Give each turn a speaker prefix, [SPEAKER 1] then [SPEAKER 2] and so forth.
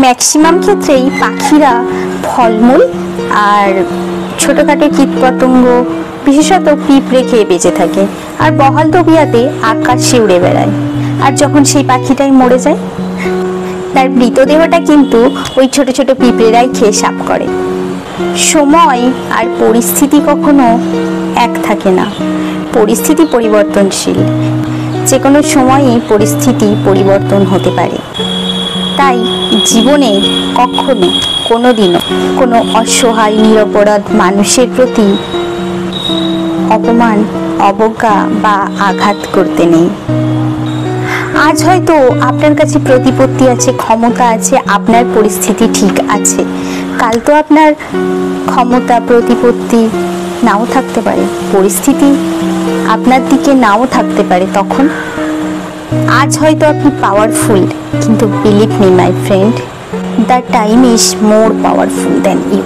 [SPEAKER 1] Maximum ক্ষেত্রেই পাখিরা ফলমূল আর ছোটোখাটো কীটপতঙ্গ, বিশেষত পিঁপড়ে খেয়ে বেঁচে থাকে, আর বহাল তবিয়াতে আকাশে উড়ে বেড়ায়। আর যখন সেই পাখিটাই মরে যায়, তার মৃতদেহটা কিন্তু ওই ছোট ছোট পিঁপড়েরাই খেয়ে সাফ করে। সময় আর পরিস্থিতি কখনো এক থাকে না, পরিস্থিতি পরিবর্তনশীল, যে কোনো সময়ই পরিস্থিতি পরিবর্তন হতে পারে। তাই জীবনে কখনো কোনোদিনও কোনো অসহায় নিরপরাধ মানুষের প্রতি অপমান, অবজ্ঞা বা আঘাত করতে নেই। আজ হয়তো আপনার কাছে প্রতিপত্তি আছে, ক্ষমতা আছে, আপনার পরিস্থিতি ঠিক আছে, কাল তো আপনার ক্ষমতা প্রতিপত্তি নাও থাকতে পারে, পরিস্থিতি আপনার দিকে নাও থাকতে পারে। তখন আজ হয়তো আপনি পাওয়ারফুল, কিন্তু believe me my friend, the time is more powerful than you.